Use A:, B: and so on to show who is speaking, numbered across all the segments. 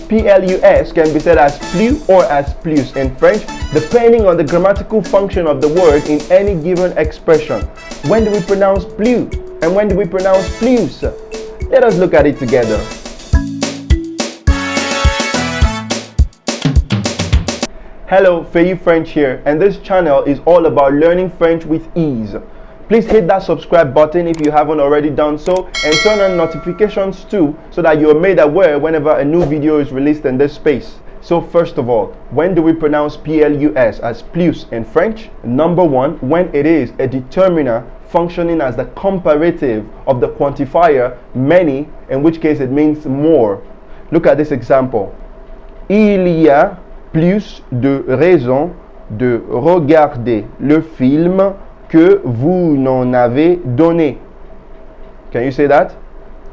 A: plus can be said as plus or as plus in French, depending on the grammatical function of the word in any given expression. When do we pronounce plus and when do we pronounce plus? Let us look at it together. Hello, FeyiFrench here, and this channel is all about learning French with ease. Please hit that subscribe button if you haven't already done so, and turn on notifications too, so that you are made aware whenever a new video is released in this space. So first of all, when do we pronounce plus as plus in French? Number one, when it is a determiner functioning as the comparative of the quantifier many, in which case it means more. Look at this example. Il y a plus de raisons de regarder le film que vous n'en avez donné. Can you say that?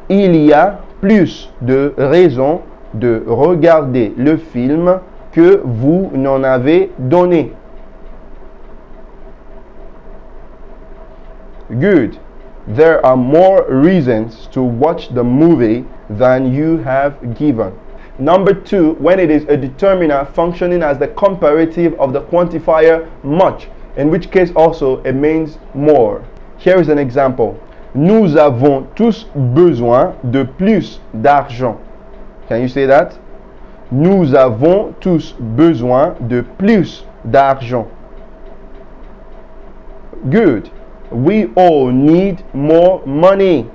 A: Il y a plus de raisons de regarder le film que vous n'en avez donné. Good. There are more reasons to watch the movie than you have given. Number two, when it is a determiner functioning as the comparative of the quantifier much, in which case also it means more. Here is an example. Nous avons tous besoin de plus d'argent. Can you say that? Nous avons tous besoin de plus d'argent. Good. We all need more money.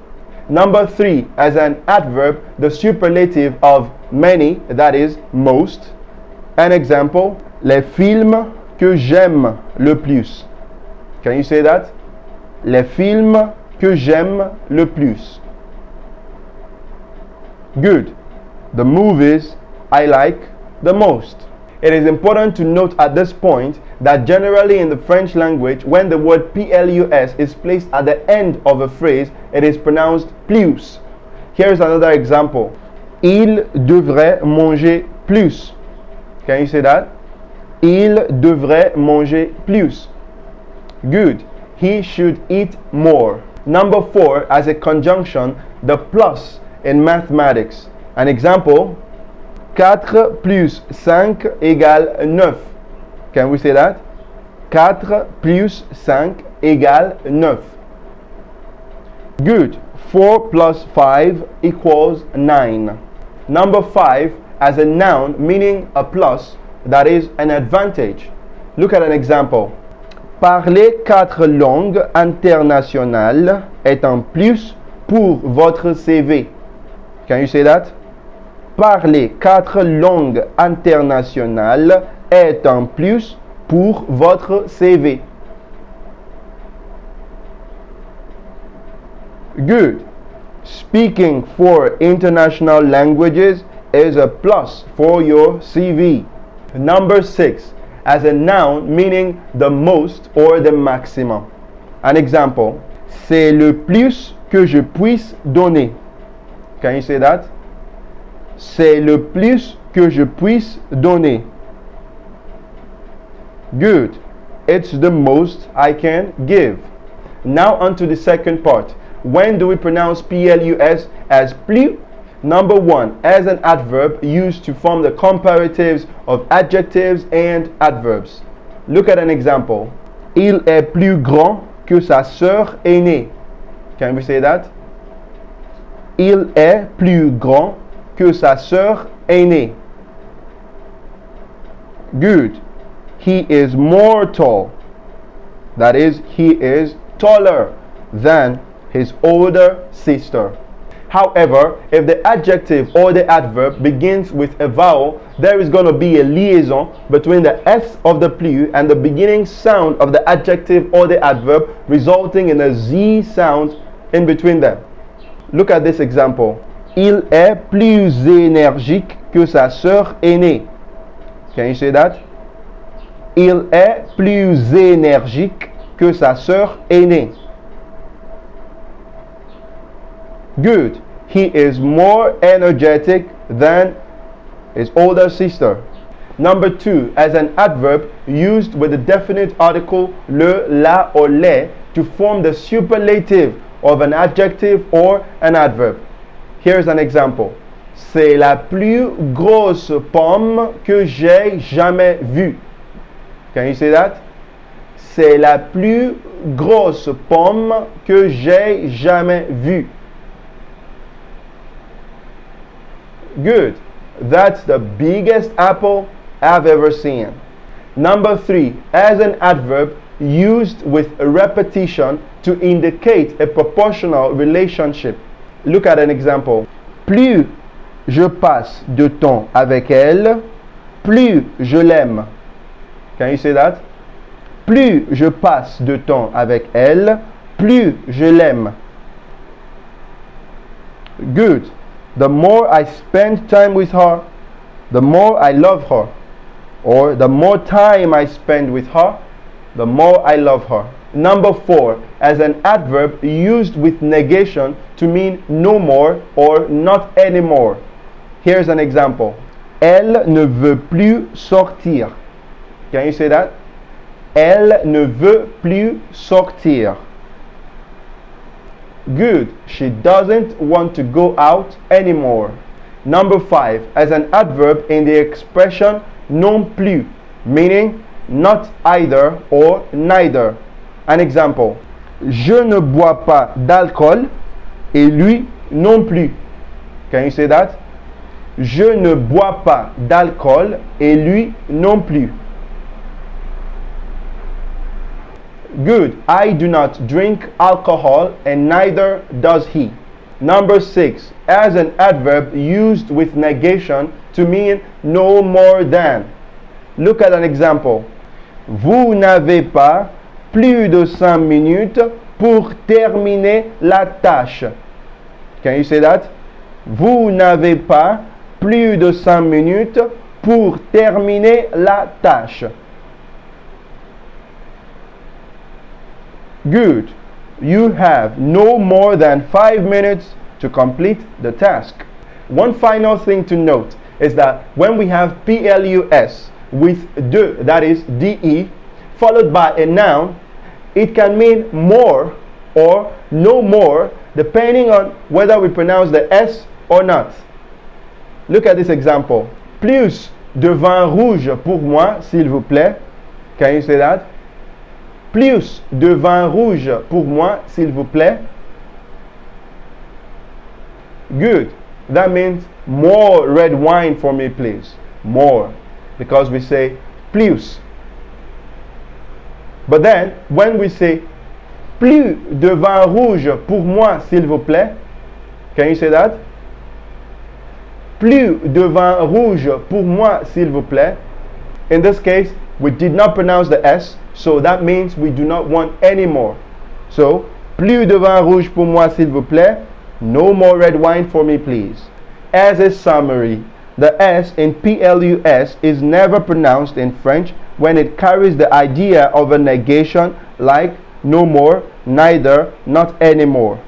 A: Number three, as an adverb, the superlative of many, that is most. An example, les films que j'aime le plus. Can you say that? Les films que j'aime le plus. Good. The movies I like the most. It is important to note at this point that generally in the French language, when the word plus is placed at the end of a phrase, it is pronounced plus. Here is another example. Il devrait manger plus. Can you say that? Il devrait manger plus. Good. He should eat more. Number four, as a conjunction, the plus in mathematics. An example, 4 plus 5 égale 9. Can we say that? 4 plus 5 égale 9. Good. 4 plus 5 equals 9. Number 5, as a noun meaning a plus, that is an advantage. Look at an example. Parler 4 langues internationales est un plus pour votre CV. Can you say that? Parler 4 langues internationales est un plus pour votre CV. Good. Speaking 4 international languages is a plus for your CV. Number 6, as a noun meaning the most or the maximum. An example, c'est le plus que je puisse donner. Can you say that? C'est le plus que je puisse donner. Good. It's the most I can give. Now on to the second part. When do we pronounce plus as plus? Number one, as an adverb used to form the comparatives of adjectives and adverbs. Look at an example. Il est plus grand que sa sœur aînée. Can we say that? Il est plus grand que sa sœur aînée. Good. He is more tall. That is, he is taller than his older sister. However, if the adjective or the adverb begins with a vowel, there is going to be a liaison between the S of the plus and the beginning sound of the adjective or the adverb, resulting in a Z sound in between them. Look at this example. Il est plus énergique que sa sœur aînée. Can you say that? Il est plus énergique que sa sœur aînée. Good. He is more energetic than his older sister. Number 2, as an adverb used with the definite article le, la, or les to form the superlative of an adjective or an adverb. Here's an example. C'est la plus grosse pomme que j'ai jamais vue. Can you say that? C'est la plus grosse pomme que j'ai jamais vue. Good. That's the biggest apple I've ever seen. Number 3, as an adverb used with a repetition to indicate a proportional relationship. Look at an example. Plus je passe de temps avec elle, plus je l'aime. Can you say that? Plus je passe de temps avec elle, plus je l'aime. Good. The more I spend time with her, the more I love her. Or the more time I spend with her, the more I love her. Number 4, as an adverb used with negation to mean no more or not anymore. Here's an example. Elle ne veut plus sortir. Can you say that? Elle ne veut plus sortir. Good. She doesn't want to go out anymore. Number 5, as an adverb in the expression non plus, meaning not either or neither. An example. Je ne bois pas d'alcool et lui non plus. Can you say that? Je ne bois pas d'alcool et lui non plus. Good. I do not drink alcohol and neither does he. Number 6, as an adverb used with negation to mean no more than. Look at an example. Vous n'avez pas plus de 5 minutes pour terminer la tâche. Can you say that? Vous n'avez pas plus de 5 minutes pour terminer la tâche. Good. You have no more than 5 minutes to complete the task. One final thing to note is that when we have plus with de, that is de, followed by a noun, it can mean more or no more depending on whether we pronounce the s or not. Look at this example. Plus de vin rouge pour moi, s'il vous plaît. Can you say that? Plus de vin rouge pour moi, s'il vous plaît. Good. That means more red wine for me, please. More. Because we say plus. But then, when we say plus de vin rouge pour moi, s'il vous plaît. Can you say that? Plus de vin rouge pour moi, s'il vous plaît. In this case, we did not pronounce the S, so that means we do not want any more. So, plus de vin rouge pour moi, s'il vous plaît. No more red wine for me, please. As a summary, the S in plus is never pronounced in French when it carries the idea of a negation like no more, neither, not anymore.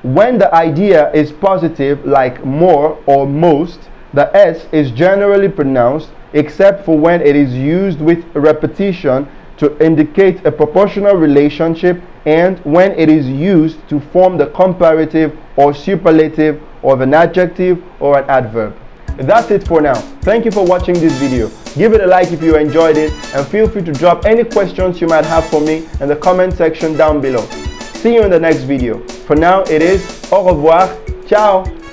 A: When the idea is positive like more or most, the S is generally pronounced except for when it is used with repetition to indicate a proportional relationship and when it is used to form the comparative or superlative of an adjective or an adverb. That's it for now. Thank you for watching this video. Give it a like if you enjoyed it and feel free to drop any questions you might have for me in the comment section down below. See you in the next video. For now, it is au revoir. Ciao.